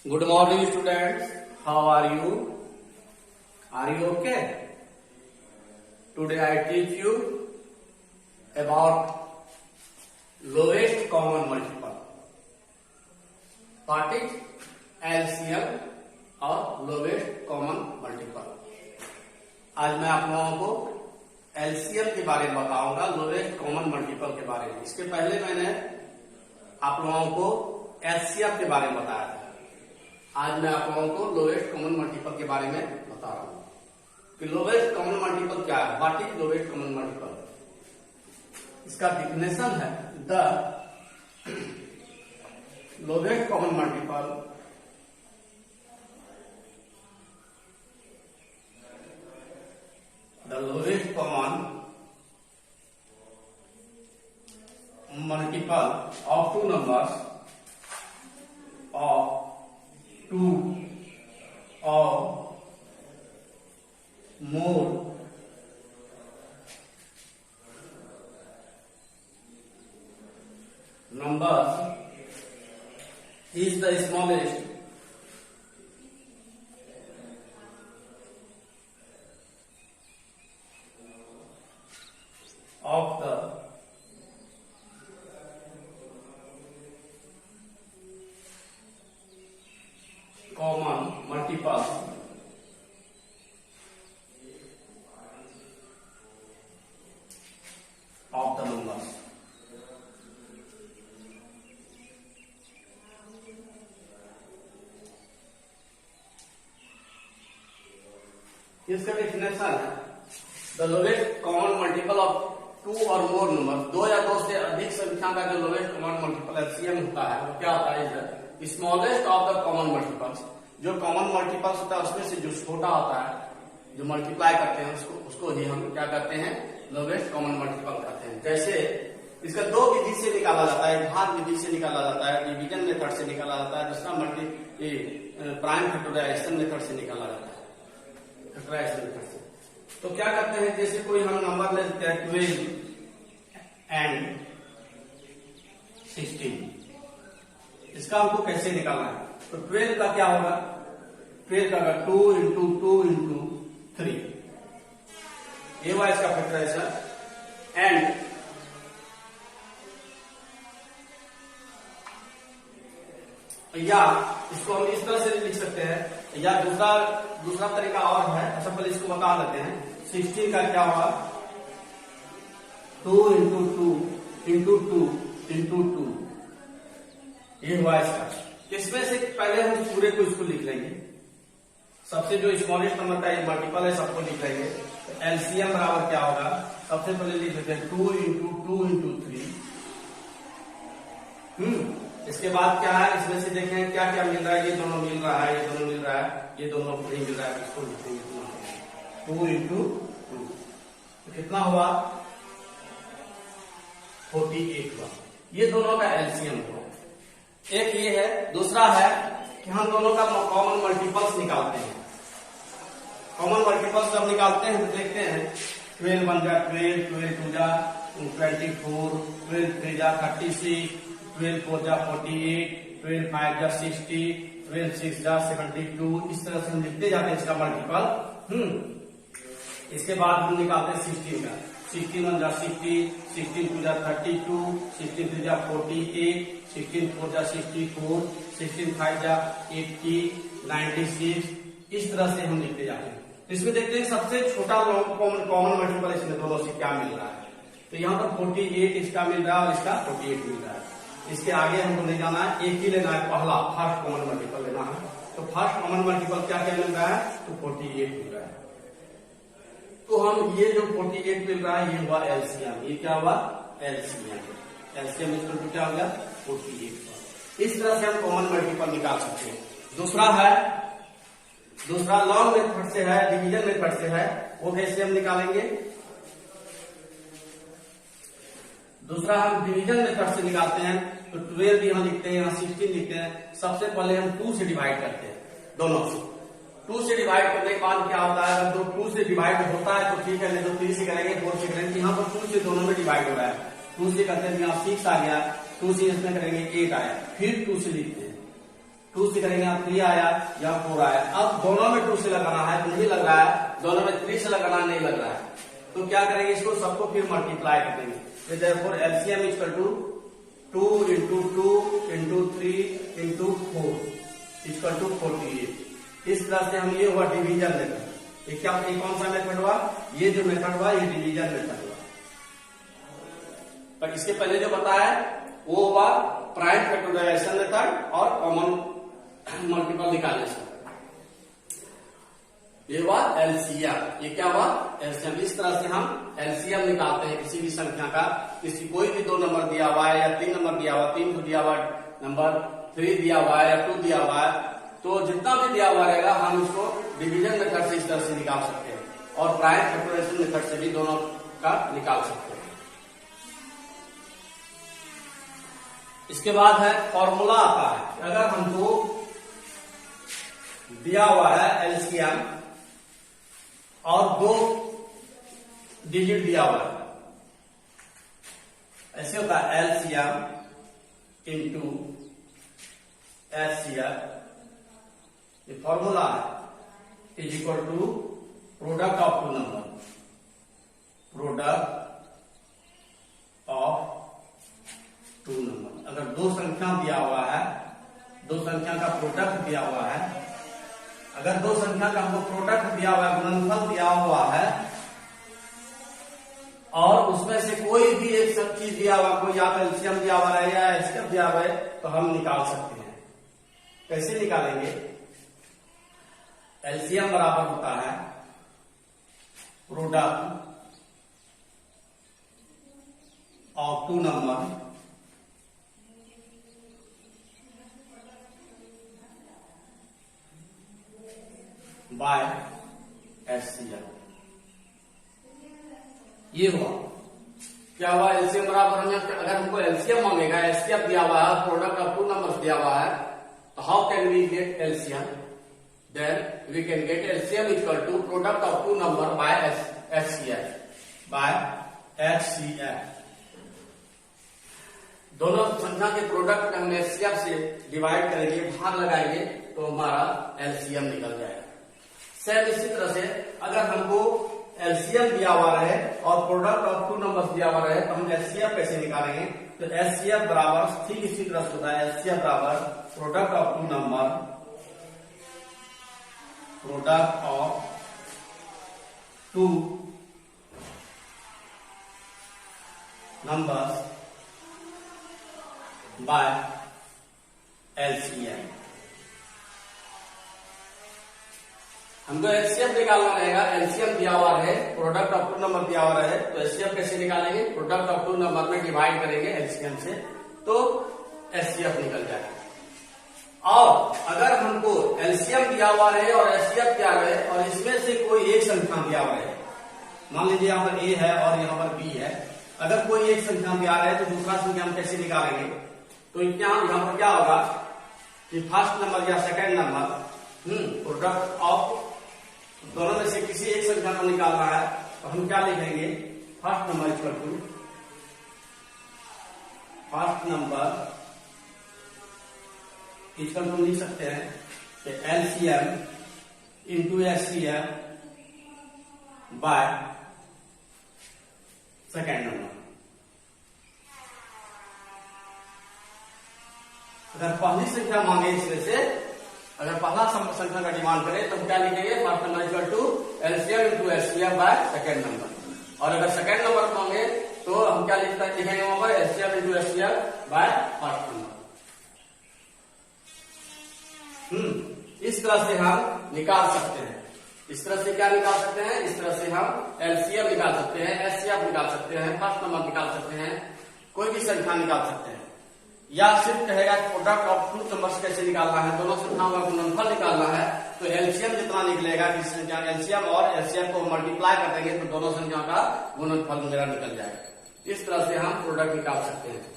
Good morning, students. How are you? Are you okay? Today I teach you about lowest common multiple. What is LCM और lowest common multiple? आज मैं आप लोगों को LCM के बारे में बताऊंगा, लोवेस्ट कॉमन मल्टीपल के बारे में। इसके पहले मैंने आप लोगों को LCM के बारे में बताया था। आज मैं आप लोगों को लोवेस्ट कॉमन मल्टीपल के बारे में बता रहा हूं कि लोवेस्ट कॉमन मल्टीपल क्या है। What is lowest common multiple? इसका डिफिनेशन है the lowest common multiple the lowest common multiple of two numbers of two or more numbers is the smallest of the common multiples of the numbers. इसका definition है the lowest common multiple of two और more number, दो या दो से अधिक संख्या का जो लोवेस्ट कॉमन मल्टीपल एलसीएम होता है वो क्या होता है? Smallest of the common multiples. जो कॉमन मल्टीपल्स होता है उसमें से जो छोटा होता है, जो मल्टीप्लाई करते हैं उसको ही हम क्या कहते हैं? लोवेस्ट कॉमन मल्टीपल कहते हैं। जैसे इसका दो विधि से निकाला जाता है, घात विधि से निकाला जाता है, डिवीजन मेथड से निकाला जाता है, दूसरा प्राइम फैक्टराइजेशन मेथड से निकाला जाता है, फैक्टराइजेशन मेथड से। तो क्या करते हैं, जैसे कोई हम नंबर ले लेते हैं 12 एंड 16, इसका हमको कैसे निकालना है? तो 12 का क्या होगा? 12 का 2 इंटू 2 इंटू 3, ये हुआ इसका फैक्टराइजेशन। एंड या इसको हम इस तरह से लिख सकते हैं, या दूसरा तरीका और है। अच्छा पहले इसको बता देते हैं। 16 का क्या होगा? 2 इंटू 2 इंटू 2 इंटू 2, ये हुआ इसका। इसमें से पहले हम पूरे को इसको लिख लेंगे। सबसे जो स्मॉलेस्ट नंबर का मल्टीपल है सबको लिख लेंगे। तो एलसीएम बराबर क्या होगा? सबसे पहले लिख लेते हैं 2 इंटू 2 इंटू 3। इसके बाद क्या है, इसमें से देखें क्या क्या मिल रहा है। ये दोनों मिल रहा है, ये दोनों मिल रहा है, ये दोनों नहीं मिल रहा है, इसको लिखेंगे 2 इंटू 2। तो कितना हुआ? 48 हुआ। ये दोनों का एलसीएम हुआ। एक ये है। दूसरा है कि हम दोनों का कॉमन मल्टीपल्स निकालते हैं। कॉमन मल्टीपल्स जब निकालते हैं तो देखते हैं 12 1 जा 12, 12 2 जा 24, 12 3 जा 36, 12 4 जा 48, 12 5 जा 60, 12 6 जा 72। इस तरह से हम लिखते जाते हैं इसका मल्टीपल। इसके बाद हम निकालते हैं 16 का। 16 1 जा 60, 16 2 जा 32, 16 3 जा 48, 16 4 जा 64, 16 5 जा 80, 96। इस तरह से हम लिखते जाते हैं। इसमें देखते हैं सबसे छोटा कॉमन मल्टीपल इसमें दोनों से क्या मिल रहा है। तो यहाँ पर 48 इसका मिल रहा है और इसका 48 मिल रहा है। इसके आगे हमको नहीं जाना है, एक ही लेना है, पहला फर्स्ट कॉमन मल्टीपल लेना है। तो फर्स्ट कॉमन मल्टीपल क्या क्या मिल रहा है? तो 48 मिल रहा है। तो हम ये जो 48 मिल रहा है ये हुआ एलसीएम। ये क्या हुआ? एलसीएम। एलसीएम इसको क्या हो गया? 48। इस तरह से हम कॉमन मल्टीपल निकाल सकते हैं। दूसरा लॉन्ग मेथड से है, डिवीजन मेथड से है। वो कैसे हम निकालेंगे? दूसरा हम डिवीजन मेथड से निकालते हैं। तो 12 यहाँ लिखते हैं, यहाँ 16 लिखते हैं। सबसे पहले हम 2 से डिवाइड करते हैं दोनों से। 2 से डिवाइड करने के बाद क्या होता है? अगर 2 से डिवाइड होता है तो ठीक है, नहीं तो 3 से करेंगे, 4 से करेंगे। यहाँ पर 2 से दोनों में डिवाइड हो रहा है। 2 से करते हैं, यहाँ 6 आ गया, 2 से इसमें करेंगे 8 आया, फिर 2 से लिखते हैं। 2 से करेंगे, यहाँ 3 आया, यहाँ 4 आया। अब दोनों में 2 से लगाना है, नहीं लग रहा है, दोनों में 3 से लगाना नहीं लग रहा है, तो क्या करेंगे, इसको सबको फिर मल्टीप्लाई कर देंगे। तो therefore LCM equal to 2 into 2 into 3 into 4 equal to 48। इस तरह से हम, ये हुआ डिवीजन मेथड। ये क्या, ये कौन सा मेथड हुआ, ये जो मेथड हुआ ये डिवीजन मेथड हुआ। पर इसके पहले जो बताया वो हुआ प्राइम फैक्टराइजेशन मेथड और कॉमन मल्टीपल निकालने से। ये हुआ एलसीएम। ये क्या हुआ, एलसीएम। इस तरह से हम एलसीएम निकालते हैं किसी भी संख्या का। किसी कोई भी 2 नंबर दिया हुआ है या 3 नंबर दिया हुआ, 3 को दिया हुआ नंबर, 3 दिया हुआ है या 2 दिया हुआ है, तो जितना भी दिया हुआ रहेगा हम इसको डिवीजन मेथड से इस तरह से निकाल सकते हैं और प्राइम फैक्टराइजेशन मेथड से भी दोनों का निकाल सकते हैं। इसके बाद है फॉर्मूला आता है। अगर हमको दिया हुआ है एलसीएम और 2 डिजिट दिया हुआ है, ऐसे होता है एलसीएम इंटू एचसीएफ। ये फॉर्मूला है, is equal to product of 2 number, product of 2 number. अगर 2 संख्या दिया हुआ है, 2 संख्या का प्रोडक्ट दिया हुआ है, अगर 2 संख्या का हमको प्रोडक्ट दिया हुआ है, गुणनफल दिया हुआ है, और उसमें से कोई भी एक सब चीज दिया हुआ, कोई या तो एलसीएम दिया हुआ है या एचसीएफ दिया हुआ है, तो हम निकाल सकते हैं। कैसे निकालेंगे, एलसीएम बराबर होता है product of 2 number by HCF. ये हुआ, क्या हुआ, एलसीएम बराबर हमें, अगर हमको एलसीएम मांगेगा, एचसीएफ दिया हुआ है, प्रोडक्ट ऑफ 2 नंबर्स दिया हुआ है, तो how can we get LCM, then we can get LCM equal to product of 2 number by HCF, by HCF. दोनों संख्या के प्रोडक्ट हम एचसीएफ से डिवाइड करेंगे, भाग लगाएंगे, तो हमारा एलसीएम निकल जाएगा। सेम इसी तरह से अगर हमको एलसीएम दिया हुआ रहे और प्रोडक्ट ऑफ 2 नंबर्स दिया हुआ रहे, तो हम एचसीएफ कैसे निकालेंगे, तो एचसीएफ बराबर ठीक इसी तरह से होता है, एचसीएफ बराबर product of 2 number, product of 2 numbers by LCM. हमको एचसीएफ निकालना रहेगा, एलसीएम दिया हुआ रहे, प्रोडक्ट ऑफ 2 नंबर दिया हुआ रहे, तो एचसीएफ कैसे निकालेंगे, प्रोडक्ट ऑफ 2 नंबर में डिवाइड करेंगे एलसीएम से, तो एचसीएफ निकल जाएगा। और अगर हमको एलसीएम दिया हुआ रहे और एचसीएफ दिया रहे और इसमें से कोई एक संख्या दिया हुआ रहे, मान लीजिए यहाँ पर ए है और यहाँ पर बी है, अगर कोई एक संख्या दिया रहे तो दूसरा संख्या हम कैसे निकालेंगे, तो यहाँ पर क्या होगा कि फर्स्ट नंबर या सेकेंड नंबर प्रोडक्ट ऑफ दोनों में से किसी एक संख्या को निकालना है, तो हम क्या लिखेंगे, first number equal to first number equal to लिख सकते हैं कि LCM into HCF by second number. अगर पहली संख्या मांगे इसमें से, अगर पहला संख्या का डिमांड करें तो हम क्या लिखेंगे, first number equal to LCM into HCF by second number. और अगर सेकेंड नंबर मांगे तो हम क्या लिखेंगे वहां पर, HCF into HCF by first number. इस तरह से हम निकाल सकते हैं। इस तरह से क्या निकाल सकते हैं, इस तरह से हम एलसीएम निकाल सकते हैं, एचसीएफ निकाल सकते हैं, फर्स्ट नंबर निकाल सकते हैं, कोई भी संख्या निकाल सकते हैं। या सिर्फ कहेगा प्रोडक्ट ऑफ 2 नंबर्स कैसे निकालना है, दोनों संख्याओं का गुणनफल निकालना है, तो एलसीएम जितना निकलेगा, किस संख्या एलसीएम और एचसीएफ को मल्टीप्लाई कर देंगे तो दोनों संख्याओं का गुणनफल मेरा निकल जाएगा। इस तरह से हम प्रोडक्ट निकाल सकते हैं।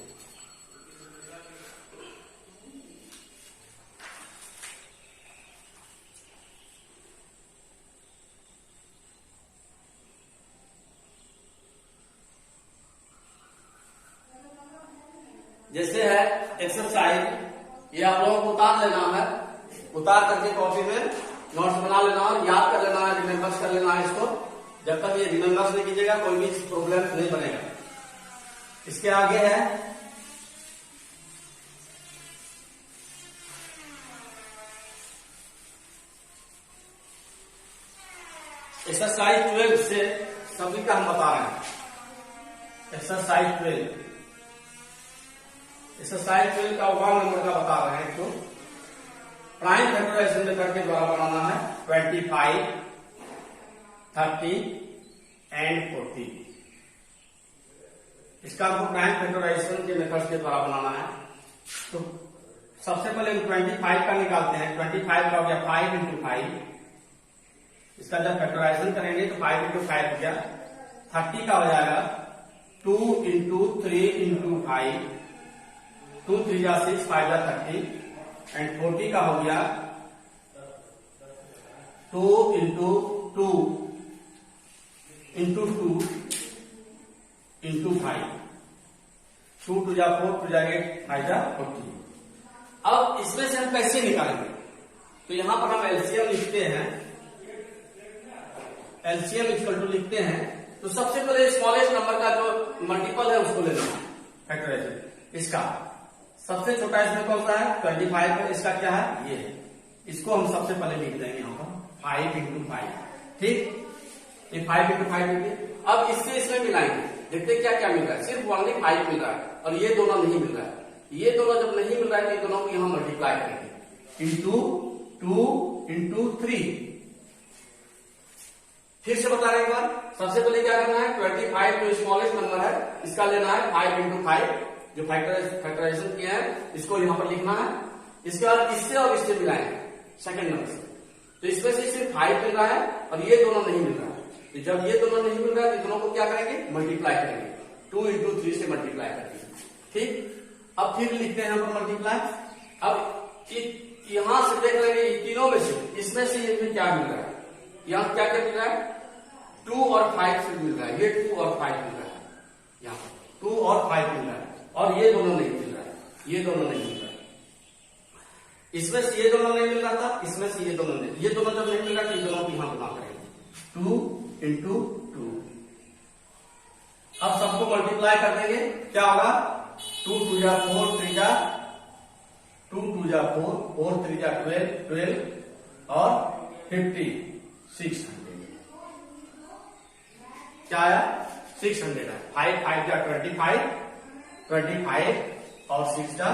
जैसे है एक्सरसाइज ये आप लोगों को उतार लेना है, उतार करके कॉपी में नोट्स बना लेना और याद कर लेना है, रिमेम्बर्स कर लेना है इसको। जब तक ये रिमेम्बर्स नहीं कीजिएगा कोई भी प्रॉब्लम नहीं बनेगा। इसके आगे है एक्सरसाइज 12 से सभी का हम बता रहे हैं। एक्सरसाइज 12 का 1 नंबर का बता रहे हैं। तो प्राइम फैक्टराइजेशन मेथड के द्वारा बनाना है 25, 30 एंड 40। इसका हमको प्राइम फैक्टराइजेशन के मेथड के द्वारा बनाना है। तो सबसे पहले हम 25 का निकालते हैं। 25 का हो गया 5 इंटू 5। इसका जब फैक्टराइजेशन करेंगे तो 5 इंटू 5 हो गया। 30 का हो जाएगा 2 इंटू 3 इंटू 5, 2 3 जा 6, 5 जा 30 एंड 40 का हो गया 2 इंटू 2 इंटू 2 इंटू 5, 2 2 जा 4, 2 जा 8, 5 जा 40। अब इसमें से हम कैसे निकालेंगे? तो यहां पर हम एलसीएम लिखते हैं। एलसीएम इक्वल टू लिखते हैं तो सबसे पहले स्मॉलेस्ट नंबर का जो मल्टीपल है उसको लेना है फैक्टराइजेशन। इसका सबसे छोटा इसमें कौन सा है? 25 है। इसका क्या है? ये है। इसको हम सबसे पहले लिख देंगे यहाँ पर 5 इंटू 5। ठीक, ये 5 इंटू 5 लिखिए। अब इससे इसमें मिलाएंगे, देखते क्या क्या मिल रहा है। सिर्फ ओनली 5 मिल रहा है और ये दोनों नहीं मिल रहा है। ये दोनों जब नहीं मिल रहा है तो ये दोनों को यहाँ मल्टीप्लाई करेंगे इंटू 2 इंटू 3। फिर से बता रहे हैं एक बार। सबसे पहले क्या करना है? 25 जो स्मॉलेस्ट नंबर है इसका लेना है 5 इंटू 5, जो फैक्टराइजेशन किया है इसको यहाँ पर लिखना है। इसके बाद इससे और इससे मिलाएंगे सेकंड नंबर से। तो इसमें से सिर्फ 5 मिल रहा है और ये दोनों नहीं मिल रहा है। तो जब ये दोनों नहीं मिल रहा है तो दोनों को क्या करेंगे? मल्टीप्लाई करेंगे 2 इंटू 3 से मल्टीप्लाई करेंगे। ठीक, अब फिर लिखते हैं यहाँ पर मल्टीप्लाई। अब यहां से देख लेंगे तीनों में से इसमें से ये क्या मिल रहा है? यहाँ क्या क्या मिल रहा है? 2 और 5 से मिल रहा है। ये 2 और 5 मिल रहा है, यहाँ 2 और 5 मिल रहा है और ये दोनों नहीं मिल रहा है। ये दोनों नहीं मिल रहा है। इसमें से ये दोनों नहीं मिल रहा था, इसमें से ये दोनों नहीं। ये दोनों जब नहीं मिल रहा तो ये दोनों की यहां गुणा करेंगे 2 इंटू 2। अब सबको मल्टीप्लाई कर देंगे। क्या होगा? 2 2 जा 4, 3 जा 2 2 जा 4, 4 3 जा 12, 12 और 50, 600। क्या आया? 600 है। 5 5 जा 25, 25 और 6 जा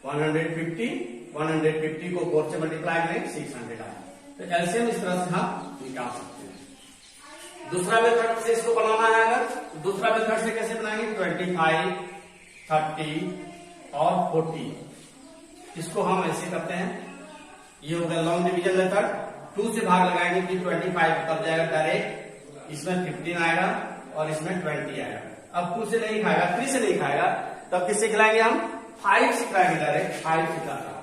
150, 150 को 4 से मल्टीप्लाई करेंगे 600 आया। तो एलसीएम इस तरह से हम निकाल सकते हैं। दूसरा मेथड से इसको बनाना है। अगर दूसरा मेथड से कैसे बनाएंगे? 25, 30 और 40। इसको हम ऐसे करते हैं। ये हो गया लॉन्ग डिवीजन मेथड। 2 से भाग लगाएंगे कि 25 कट जाएगा डायरेक्ट, इसमें 15 आएगा और इसमें 20 आएगा। अब 2 से नहीं खाएगा, 3 से नहीं खाएगा, तब किससे खिलाएंगे? हम 5 से खिलाएंगे डायरेक्ट। 5 से खिलाएंगे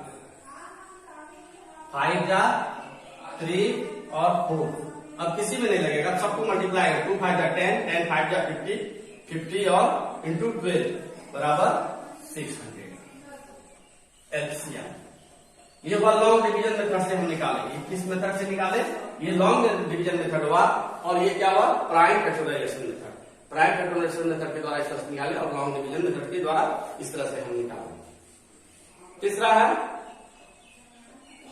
5 जा 3 और 4। अब किसी में नहीं लगेगा, सबको मल्टीप्लाई है। 2 5 जा 10, 10 5 जा 50, 50 और इंटू 12 बराबर 600 एलसीएम। ये हुआ लॉन्ग डिवीजन मेथड से हम निकालेंगे। किस मेथड से निकाले? ये लॉन्ग डिवीजन मेथड हुआ। और ये क्या हुआ? Prime factorization method. Prime factorization method के द्वारा इस तरह से निकाले और लॉन्ग डिवीजन मेथड के द्वारा इस तरह से हम निकाले। तीसरा है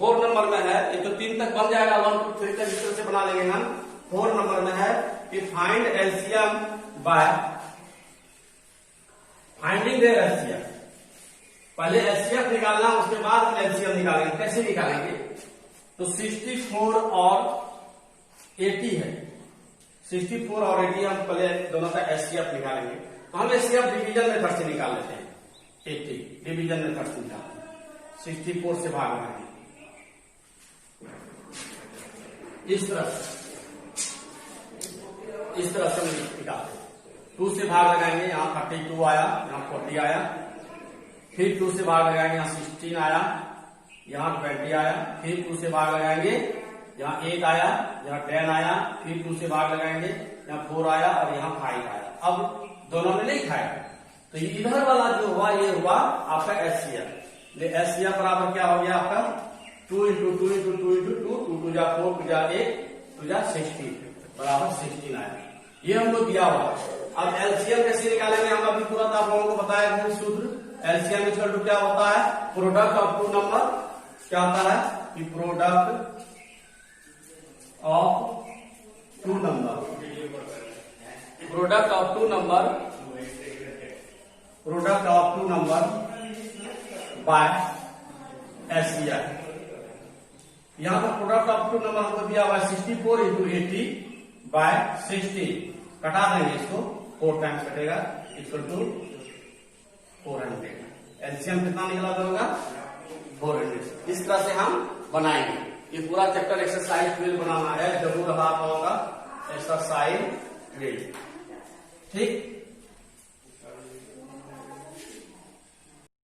4 नंबर में है। ये तो 3 तक बन जाएगा, 1 2 3 तक इस तरह से बना लेंगे हम। 4 नंबर में है कि find LCM by finding the LCM. पहले एचसीएफ निकालना, उसके बाद हम एलसीएम निकालेंगे। कैसे निकालेंगे? तो 64 और 80 है। 64 और 80 हम पहले दोनों का एचसीएफ निकालेंगे। तो हम एचसीएफ डिवीजन मेथड से निकाल लेते हैं। 80 डिवीजन मेथड से निकालते हैं। 64 से भाग लगाएंगे इस तरह से निकालते हैं। 2 से भाग लगाएंगे, यहाँ 32 आया, यहाँ 40 आया। फिर 2 से भाग लगाएंगे, यहाँ 16 आया, यहाँ 20 आया। फिर 2 से भाग लगाएंगे, यहाँ 8 आया, यहाँ 10 आया। फिर 2 से भाग लगाएंगे, यहाँ 4 आया और यहाँ 5 आया। अब दोनों में नहीं खाएगा, तो इधर वाला जो हुआ ये हुआ आपका एचसीएफ। एलसीएम बराबर क्या हो गया आपका 2 इंटू 2 इंटू 2 इंटू 2 2 टू जा 4 टू जा 8 टू जा 16 बराबर 16 आया। ये हमको दिया हुआ। अब एलसीएम कैसे निकालेंगे हम अभी तुरंत आप लोगों को बताया था सूत्र। एलसीएम इक्वल टू क्या होता है, प्रोडक्ट ऑफ टू नंबर क्या होता है कि product of two number, product of two number, product of two number by LCM. यहां पर प्रोडक्ट ऑफ टू नंबर हमको दिया हुआ 64 इंटू 80 बाय 60, कटा देंगे इसको, 4 टाइम्स कटेगा इक्वल टू 400। एलसीएम कितना निकला दोगा 400। इस तरह से हम बनाएंगे। ये पूरा चैप्टर एक्सरसाइज 12 बनाना है, जरूर रहा होगा एक्सरसाइज 12। ठीक।